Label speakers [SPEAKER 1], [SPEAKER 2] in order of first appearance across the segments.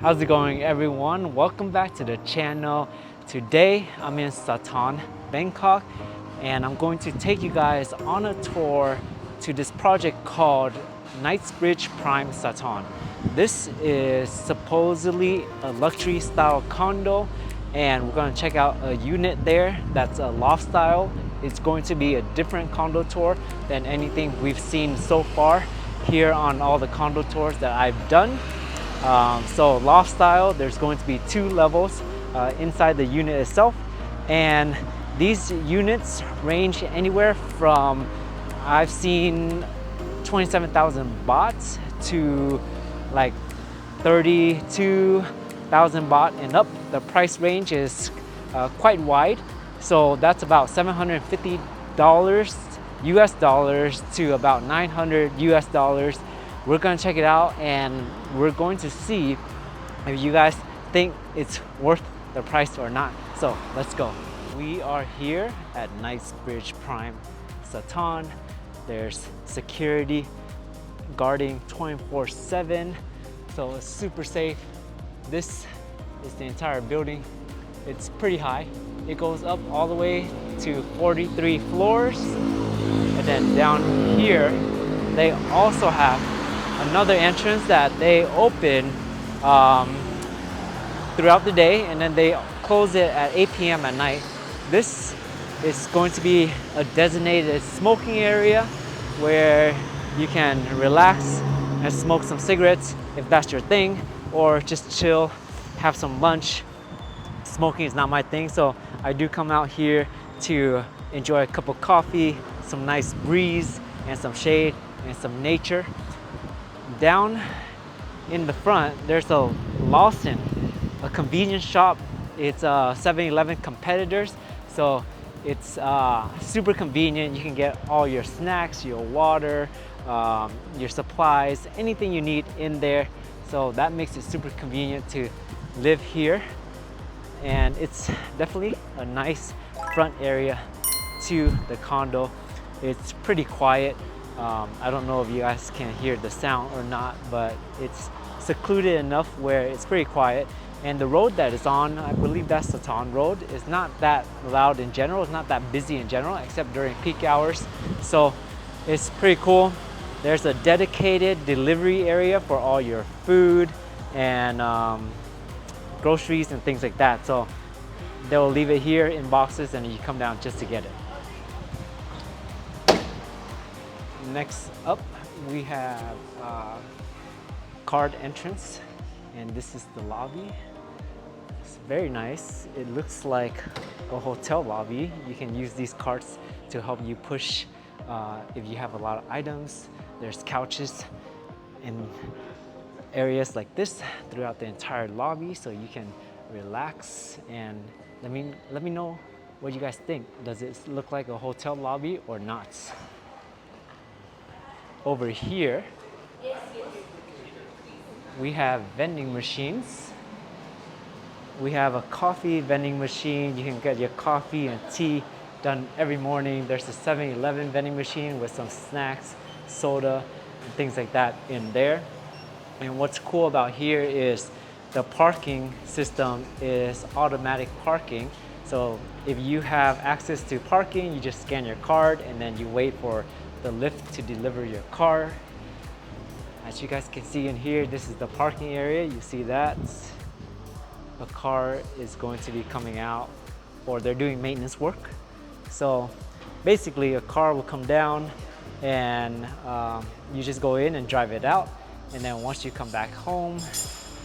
[SPEAKER 1] How's it going, everyone? Welcome back to the channel. Today I'm in Sathorn, Bangkok, and I'm going to take you guys on a tour to this project called Knightsbridge Prime Sathorn. This is supposedly a luxury style condo, and we're going to check out a unit there that's a loft style. It's going to be a different condo tour than anything we've seen so far here on all the condo tours that I've done. So loft style, there's going to be 2 levels inside the unit itself, and these units range anywhere from, I've seen 27,000 baht to like 32,000 baht and up. The price range is quite wide, so that's about $750 US dollars to about $900 US dollars. We're gonna check it out and we're going to see if you guys think it's worth the price or not. So let's go. We are here at Knightsbridge Prime Sathorn. There's security guarding 24/7, so it's super safe. This is the entire building. It's pretty high. It goes up all the way to 43 floors, and then down here they also have another entrance that they open throughout the day, and then they close it at 8 p.m. at night. This is going to be a designated smoking area where you can relax and smoke some cigarettes if that's your thing, or just chill, have some lunch. Smoking is not my thing, so I do come out here to enjoy a cup of coffee, some nice breeze, and some shade and some nature. Down in the front, there's a Lawson, a convenience shop. It's 7-Eleven competitors, so it's super convenient. You can get all your snacks, your water, your supplies, anything you need in there. So that makes it super convenient to live here. And it's definitely a nice front area to the condo. It's pretty quiet. I don't know if you guys can hear the sound or not, but it's secluded enough where it's pretty quiet. And the road that it's on, I believe that's Sathorn Road, is not that loud in general. It's not that busy in general, except during peak hours. So it's pretty cool. There's a dedicated delivery area for all your food and groceries and things like that. So they'll leave it here in boxes and you come down just to get it. Next up, we have card entrance, and this is the lobby. It's very nice. It looks like a hotel lobby. You can use these carts to help you push if you have a lot of items. There's couches in areas like this throughout the entire lobby, so you can relax. And let me know what you guys think. Does it look like a hotel lobby or not? Over here, we have vending machines. We have a coffee vending machine. You can get your coffee and tea done every morning. There's a 7-Eleven vending machine with some snacks, soda, and things like that in there. And what's cool about here is the parking system is automatic parking. So if you have access to parking, you just scan your card and then you wait for the lift to deliver your car. As you guys can see in here, this is the parking area. You see that a car is going to be coming out, or they're doing maintenance work. So basically a car will come down and you just go in and drive it out, and then once you come back home,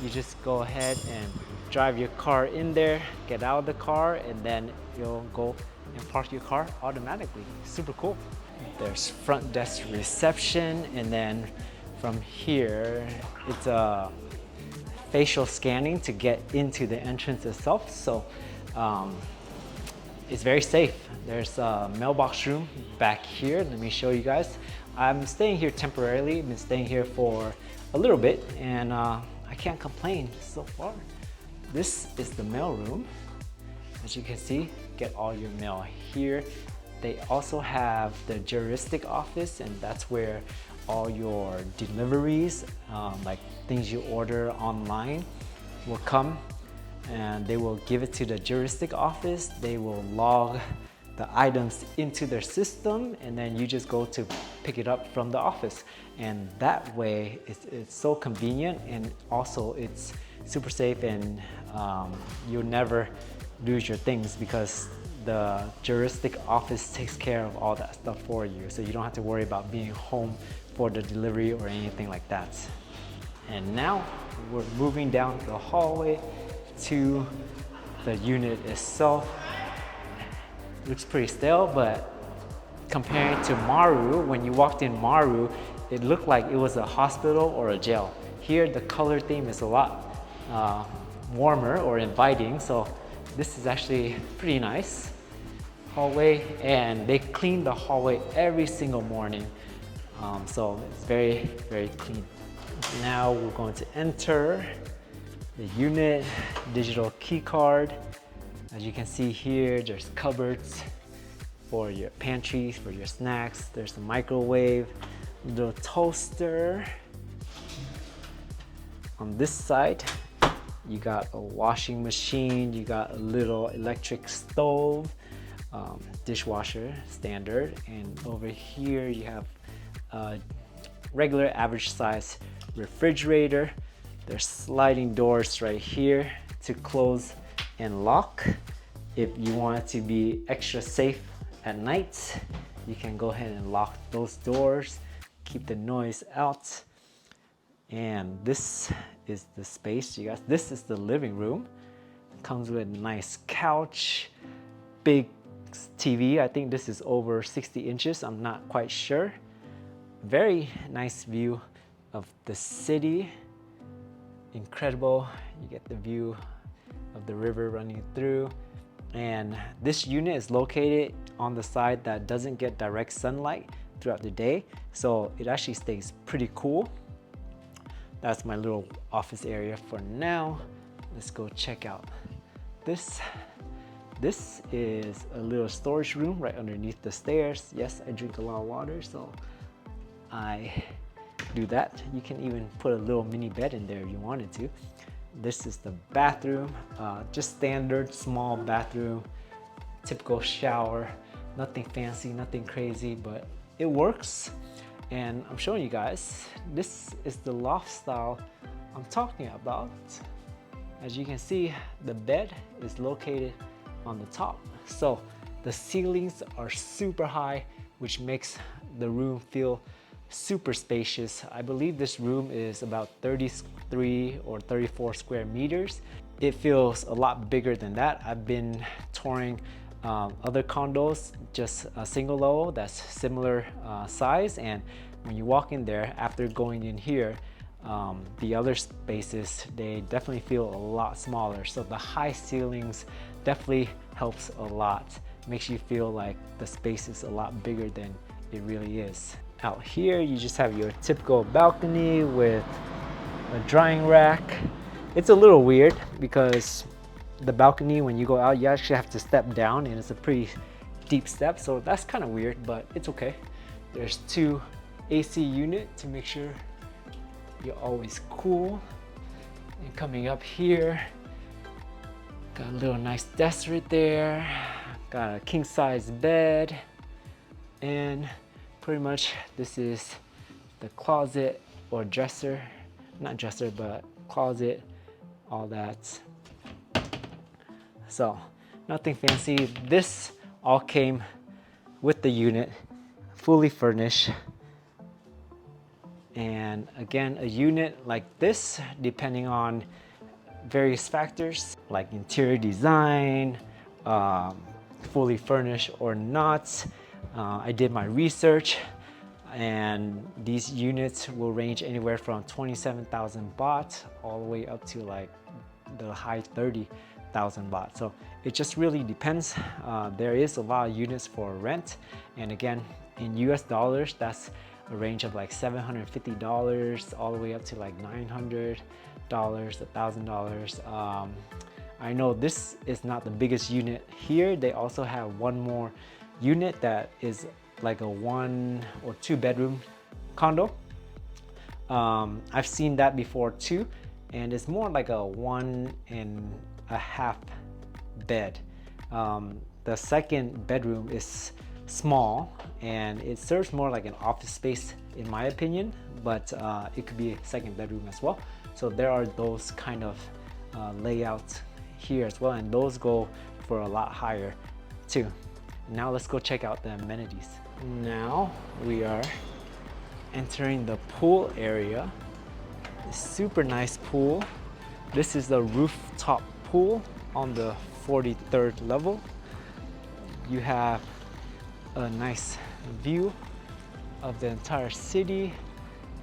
[SPEAKER 1] you just go ahead and drive your car in there, get out of the car, and then you'll go and park your car automatically. Super cool. There's front desk reception, and then from here it's a facial scanning to get into the entrance itself. So it's very safe. There's a mailbox room back here. Let me show you guys. I'm staying here temporarily. I've been staying here for a little bit, and I can't complain so far. This is the mail room. As you can see, get all your mail here. They also have the juristic office, and that's where all your deliveries, like things you order online, will come and they will give it to the juristic office. They will log the items into their system, and then you just go to pick it up from the office. And that way it's so convenient, and also it's super safe, and you'll never lose your things because the juristic office takes care of all that stuff for you. So you don't have to worry about being home for the delivery or anything like that. And now we're moving down the hallway to the unit itself. Looks pretty stale, but comparing to Maru, when you walked in Maru, it looked like it was a hospital or a jail. Here, the color theme is a lot warmer or inviting, so this is actually pretty nice. Hallway, and they clean the hallway every single morning, so it's very, very clean. Now we're going to enter the unit, digital key card. As you can see here, there's cupboards for your pantries, for your snacks. There's a microwave, little toaster. On this side, you got a washing machine, you got a little electric stove, dishwasher, standard. And over here, you have a regular average size refrigerator. There's sliding doors right here to close and lock. If you want it to be extra safe at night, you can go ahead and lock those doors, keep the noise out. And this is the space, you guys. This is the living room. It comes with a nice couch, big TV. I think this is over 60 inches. I'm not quite sure. Very nice view of the city. Incredible. You get the view of the river running through. And this unit is located on the side that doesn't get direct sunlight throughout the day, so it actually stays pretty cool. That's my little office area for now. Let's go check out this. This is a little storage room right underneath the stairs. Yes, I drink a lot of water, so I do that. You can even put a little mini bed in there if you wanted to. This is the bathroom, just standard small bathroom, typical shower, nothing fancy, nothing crazy, but it works. And I'm showing you guys, this is the loft style I'm talking about. As you can see, the bed is located on the top. So the ceilings are super high, which makes the room feel super spacious. I believe this room is about 33 or 34 square meters. It feels a lot bigger than that. I've been touring other condos, just a single level that's similar size, and when you walk in there after going in here, the other spaces, they definitely feel a lot smaller. So the high ceilings definitely helps a lot. Makes you feel like the space is a lot bigger than it really is. Out here, you just have your typical balcony with a drying rack. It's a little weird because the balcony, when you go out, you actually have to step down, and it's a pretty deep step, so that's kind of weird, but it's okay. There's two AC units to make sure you're always cool. And coming up here, got a little nice desk right there, got a king size bed, and pretty much this is the closet or dresser, not dresser, but closet, all that. So nothing fancy. This all came with the unit, fully furnished. And again, a unit like this, depending on various factors like interior design, fully furnished or not. I did my research, and these units will range anywhere from 27,000 baht all the way up to like the high 30,000 baht. So it just really depends. There is a lot of units for rent, and again, in US dollars, that's a range of like $750 all the way up to like $900, $1,000. I know this is not the biggest unit here. They also have one more unit that is like a 1 or 2 bedroom condo. I've seen that before too, and it's more like a 1.5 bed. The second bedroom is small and it serves more like an office space in my opinion, but it could be a second bedroom as well. So there are those kind of layouts here as well, and those go for a lot higher too. Now let's go check out the amenities. Now we are entering the pool area. Super nice pool. This is the rooftop pool on the 43rd level. You have a nice view of the entire city.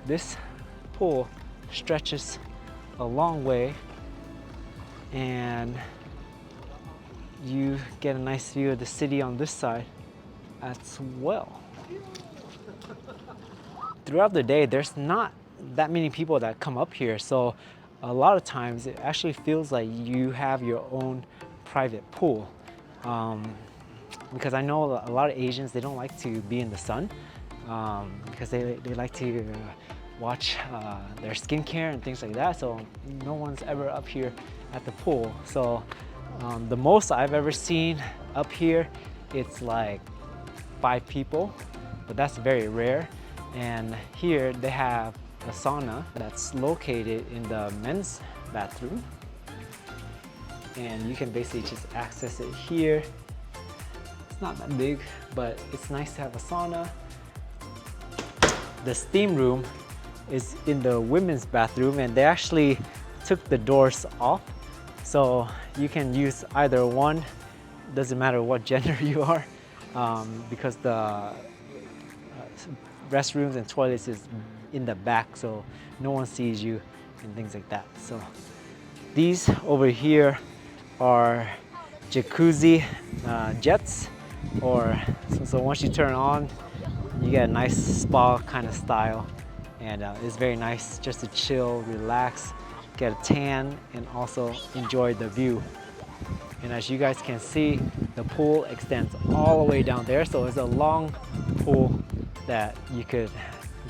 [SPEAKER 1] This pool stretches a long way and you get a nice view of the city on this side as well. Throughout the day, there's not that many people that come up here, so a lot of times it actually feels like you have your own private pool. Because I know a lot of Asians, they don't like to be in the sun because they like to watch their skincare and things like that, so no one's ever up here at the pool. So the most I've ever seen up here, it's like 5 people, but that's very rare. And here they have a sauna that's located in the men's bathroom, and you can basically just access it here. It's not that big, but it's nice to have a sauna. The steam room is in the women's bathroom, and they actually took the doors off, so you can use either one. Doesn't matter what gender you are, because the restrooms and toilets is in the back, so no one sees you and things like that. So these over here are jacuzzi jets, or so once you turn on, you get a nice spa kind of style, and it's very nice just to chill, relax, get a tan, and also enjoy the view. And as you guys can see, the pool extends all the way down there, so it's a long pool that you could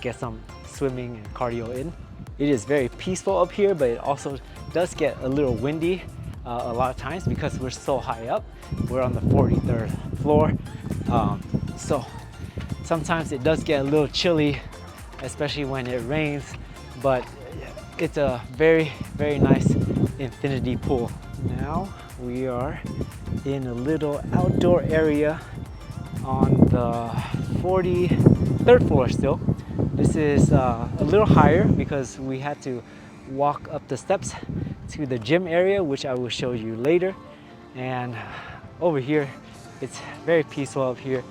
[SPEAKER 1] get some swimming and cardio in. It is very peaceful up here, but it also does get a little windy a lot of times because we're so high up. We're on the 43rd floor, so sometimes it does get a little chilly, especially when it rains, but it's a very, very nice infinity pool. Now we are in a little outdoor area on the 43rd floor still. This is a little higher because we had to walk up the steps to the gym area, which I will show you later. And over here, it's very peaceful up here.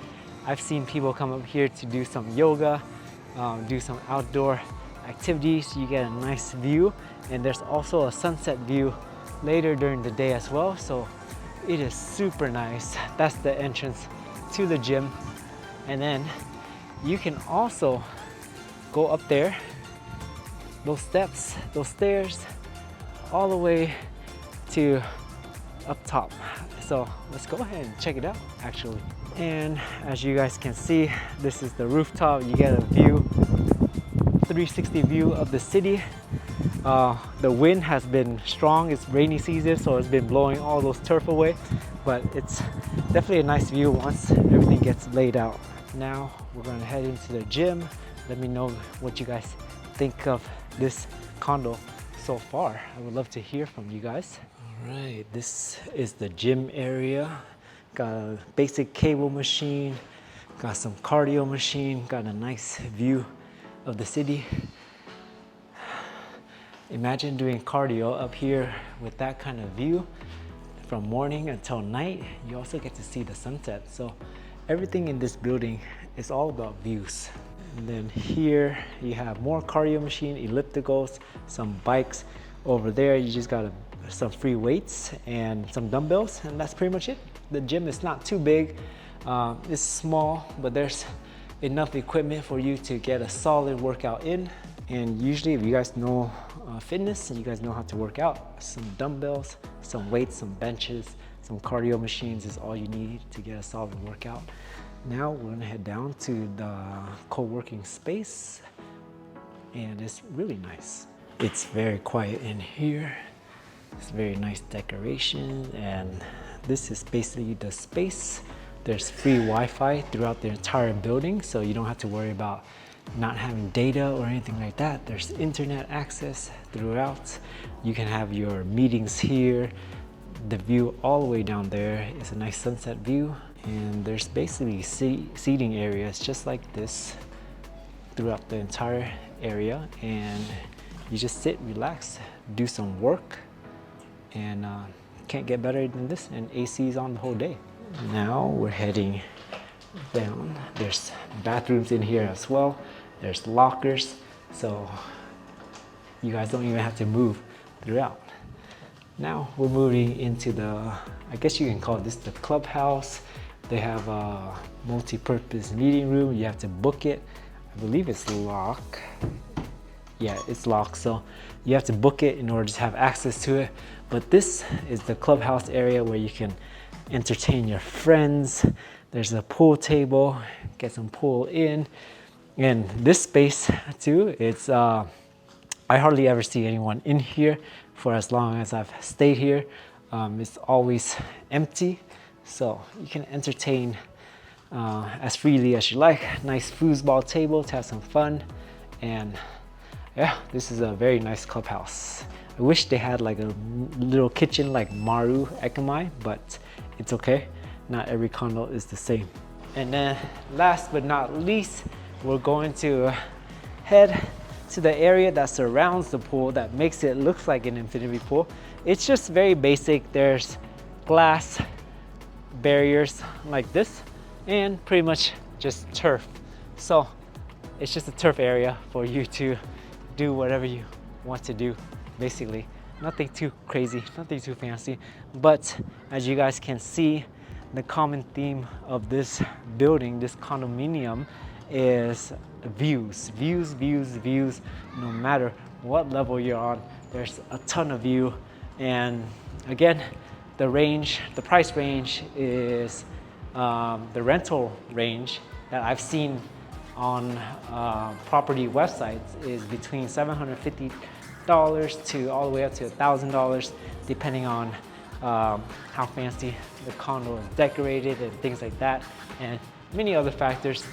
[SPEAKER 1] I've seen people come up here to do some yoga, do some outdoor activities. You get a nice view, and there's also a sunset view later during the day as well, so it is super nice. That's the entrance to the gym, and then you can also go up there, those steps, those stairs, all the way to up top. So let's go ahead and check it out actually. And as you guys can see, this is the rooftop. You get a view, 360 view of the city. The wind has been strong. It's rainy season, so it's been blowing all those turf away, but it's definitely a nice view once everything gets laid out. Now we're going to head into the gym. Let me know what you guys think of this condo so far. I would love to hear from you guys. All right, this is the gym area. Got a basic cable machine, got some cardio machine, got a nice view of the city. Imagine doing cardio up here with that kind of view from morning until night. You also get to see the sunset. So everything in this building is all about views. And then here you have more cardio machine, ellipticals, some bikes. Over there you just got some free weights and some dumbbells, and that's pretty much it. The gym is not too big. It's small, but there's enough equipment for you to get a solid workout in. And usually if you guys know fitness and you guys know how to work out, some dumbbells, some weights, some benches, some cardio machines is all you need to get a solid workout. Now we're gonna head down to the co-working space, and it's really nice. It's very quiet in here. It's very nice decoration, and this is basically the space. There's free Wi-Fi throughout the entire building, so you don't have to worry about not having data or anything like that. There's internet access throughout. You can have your meetings here. The view all the way down there is a nice sunset view, and there's basically seating areas just like this throughout the entire area, and you just sit, relax, do some work, and can't get better than this, and AC is on the whole day. Now we're heading down. There's bathrooms in here as well. There's lockers, so you guys don't even have to move throughout. Now we're moving into the, I guess you can call this the clubhouse. They have a multi-purpose meeting room. You have to book it. I believe it's locked. Yeah, it's locked, so you have to book it in order to have access to it. But this is the clubhouse area where you can entertain your friends. There's a pool table, get some pool in. And this space too, it's I hardly ever see anyone in here for as long as I've stayed here. It's always empty, so you can entertain as freely as you like. Nice foosball table to have some fun, and yeah, this is a very nice clubhouse. I wish they had like a little kitchen like Maru Ekamai, but it's okay. Not every condo is the same. And then last but not least, we're going to head to the area that surrounds the pool that makes it look like an infinity pool. It's just very basic. There's glass barriers like this and pretty much just turf. So it's just a turf area for you to do whatever you want to do, basically. Nothing too crazy, nothing too fancy. But as you guys can see, the common theme of this building, this condominium, is views, views, views, views. No matter what level you're on, there's a ton of view. And again, the price range is the rental range that I've seen on property websites is between $750 to all the way up to $1,000, depending on how fancy the condo is decorated and things like that, and many other factors.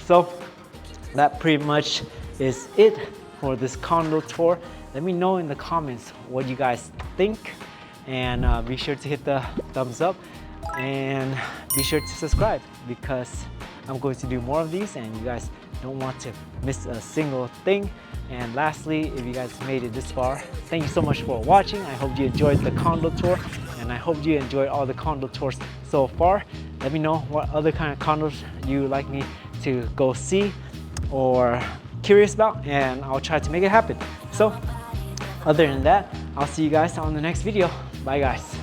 [SPEAKER 1] So that pretty much is it for this condo tour. Let me know in the comments what you guys think, and be sure to hit the thumbs up and be sure to subscribe, because I'm going to do more of these and you guys don't want to miss a single thing. And lastly, if you guys made it this far, thank you so much for watching. I hope you enjoyed the condo tour, and I hope you enjoyed all the condo tours so far. Let me know what other kind of condos you like me to go see or curious about, and I'll try to make it happen. So other than that, I'll see you guys on the next video. Bye guys.